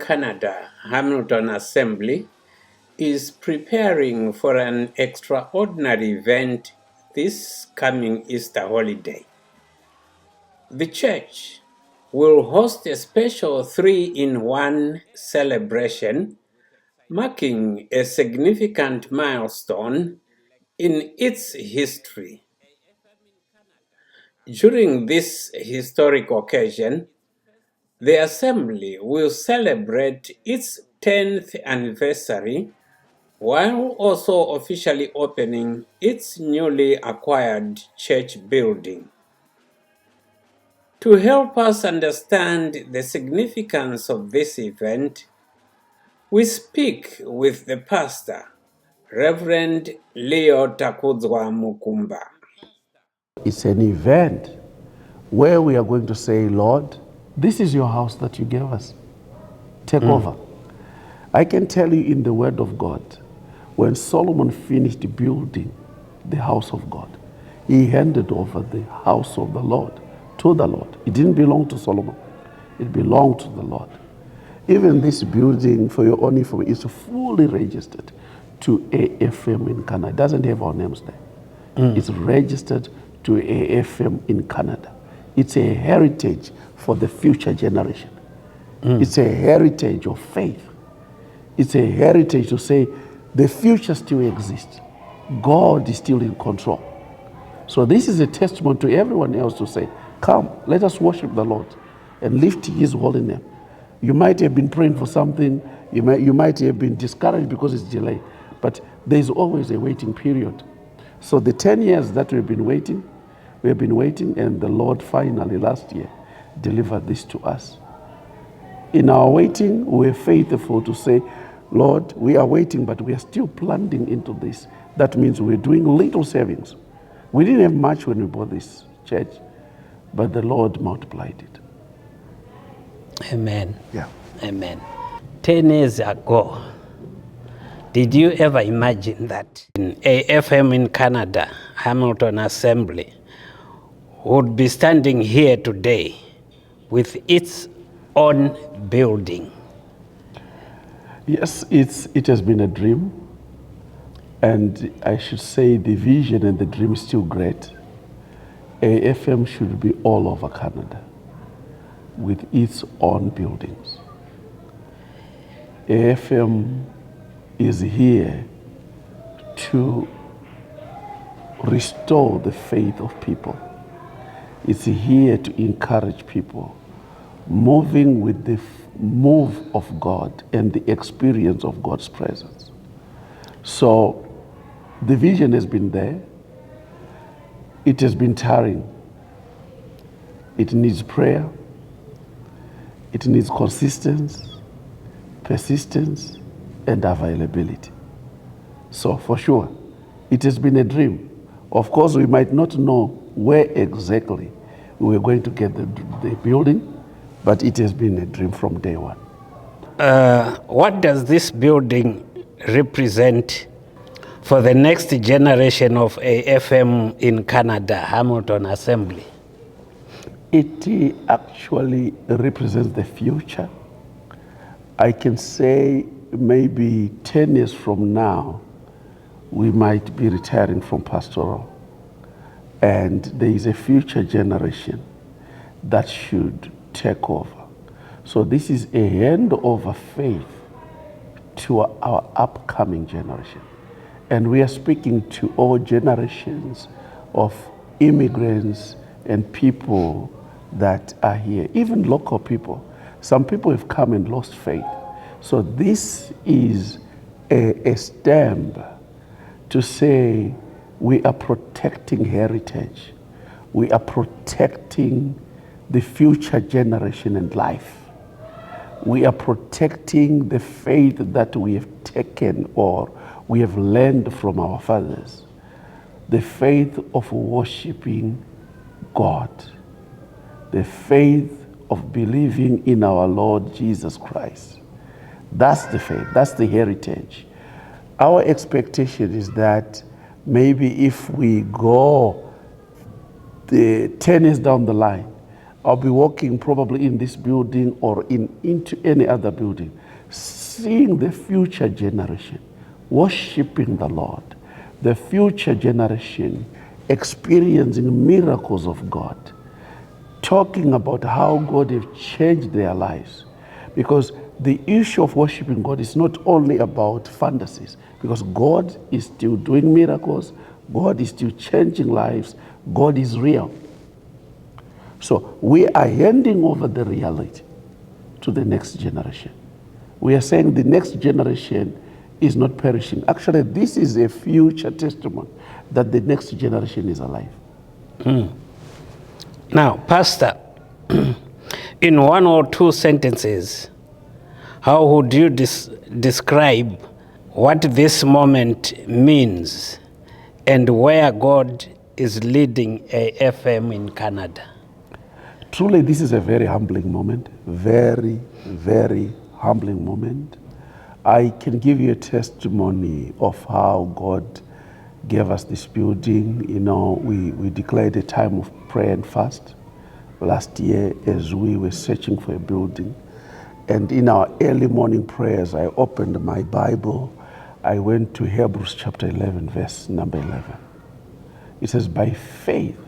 Canada, Hamilton Assembly, is preparing for an extraordinary event this coming Easter holiday. The church will host a special 3-in-1 celebration marking a significant milestone in its history. During this historic occasion, the Assembly will celebrate its 10th anniversary while also officially opening its newly acquired church building. To help us understand the significance of this event, we speak with the pastor, Reverend Leo Mukumba. It's an event where we are going to say, Lord, this is your house that you gave us. Take over. I can tell you in the word of God, when Solomon finished building the house of God, he handed over the house of the Lord to the Lord. It didn't belong to Solomon. It belonged to the Lord. Even this building, for your own information, is fully registered to AFM in Canada. It doesn't have our names there. It's registered to AFM in Canada. It's a heritage for the future generation. It's a heritage of faith. It's a heritage to say the future still exists. God is still in control. So this is a testament to everyone else to say, come, let us worship the Lord and lift his holy name. You might have been praying for something, you might have been discouraged because it's delayed, but there's always a waiting period. So the 10 years that we have been waiting, and the Lord finally last year delivered this to us. In our waiting, we're faithful to say, Lord, we are waiting, but we are still planting into this. That means we're doing little savings. We didn't have much when we bought this church, but the Lord multiplied it. Amen. Yeah. Amen. 10 years ago, did you ever imagine that in AFM in Canada, Hamilton Assembly, would be standing here today with its own building? Yes, it has been a dream, and I should say the vision and the dream is still great. AFM should be all over Canada with its own buildings. AFM is here to restore the faith of people. It's here to encourage people, moving with the move of God and the experience of God's presence. So the vision has been there. It has been tiring. It needs prayer. It needs consistency, persistence, and availability. So for sure, it has been a dream. Of course, we might not know where exactly we were going to get the building, but it has been a dream from day one. What does this building represent for the next generation of AFM in Canada, Hamilton Assembly? It actually represents the future. I can say maybe 10 years from now, we might be retiring from pastoral. And there is a future generation that should take over. So this is a handover faith to our upcoming generation. And we are speaking to all generations of immigrants and people that are here, even local people. Some people have come and lost faith. So this is a stamp to say we are protecting heritage. We are protecting the future generation and life. We are protecting the faith that we have taken or we have learned from our fathers. The faith of worshiping God. The faith of believing in our Lord Jesus Christ. That's the faith, that's the heritage. Our expectation is that maybe if we go the 10 years down the line, I'll be walking probably in this building or into any other building, seeing the future generation worshiping the Lord, the future generation experiencing miracles of God, talking about how God has changed their lives. Because the issue of worshiping God is not only about fantasies, because God is still doing miracles, God is still changing lives, God is real. So we are handing over the reality to the next generation. We are saying the next generation is not perishing. Actually, this is a future testimony that the next generation is alive. Now, Pastor, in one or two sentences, how would you describe what this moment means and where God is leading AFM in Canada? Truly, this is a very humbling moment, very, very humbling moment. I can give you a testimony of how God gave us this building. You know, we declared a time of prayer and fast last year as we were searching for a building. And in our early morning prayers, I opened my Bible. I went to Hebrews chapter 11, verse number 11. It says, by faith,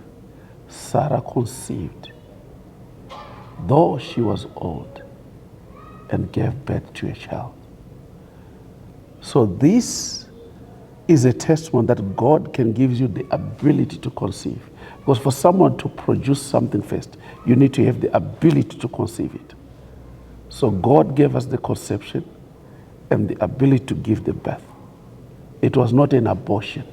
Sarah conceived, though she was old, and gave birth to a child. So this is a testimony that God can give you the ability to conceive. Because for someone to produce something first, you need to have the ability to conceive it. So God gave us the conception and the ability to give the birth. It was not an abortion.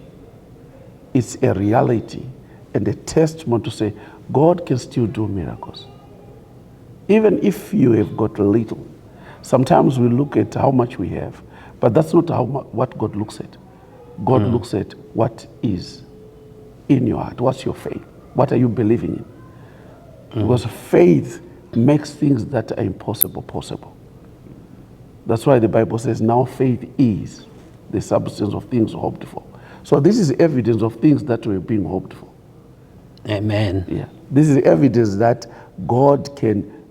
It's a reality and a testimony to say God can still do miracles. Even if you have got little, sometimes we look at how much we have, but that's not what God looks at. God looks at what is in your heart. What's your faith? What are you believing in? Because faith makes things that are impossible possible. That's why the Bible says, now faith is the substance of things hoped for. So this is evidence of things that were being hoped for. Amen. Yeah. This is evidence that God can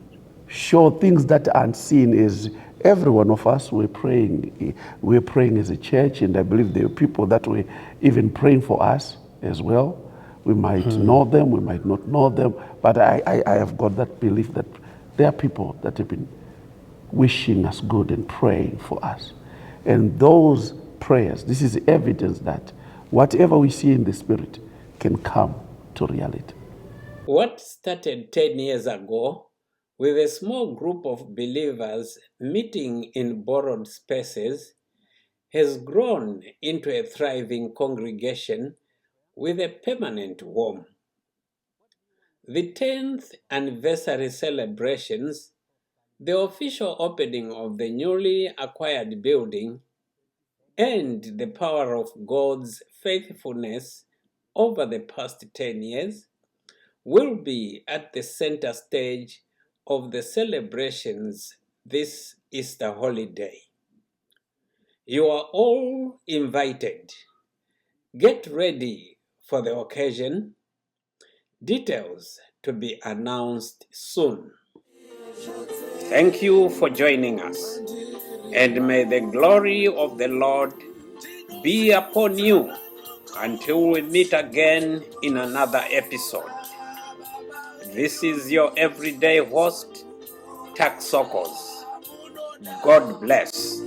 show things that are unseen. As every one of us were praying. We're praying as a church, and I believe there are people that were even praying for us as well. We might know them, we might not know them, but I have got that belief that there are people that have been wishing us good and praying for us. And those prayers, this is evidence that whatever we see in the Spirit can come to reality. What started 10 years ago with a small group of believers meeting in borrowed spaces has grown into a thriving congregation with a permanent home. The 10th anniversary celebrations, the official opening of the newly acquired building, and the power of God's faithfulness over the past 10 years will be at the center stage of the celebrations this Easter holiday. You are all invited. Get ready for the occasion. Details to be announced soon. Thank you for joining us, and may the glory of the Lord be upon you until we meet again in another episode. This is your everyday host, Taxokos. God bless.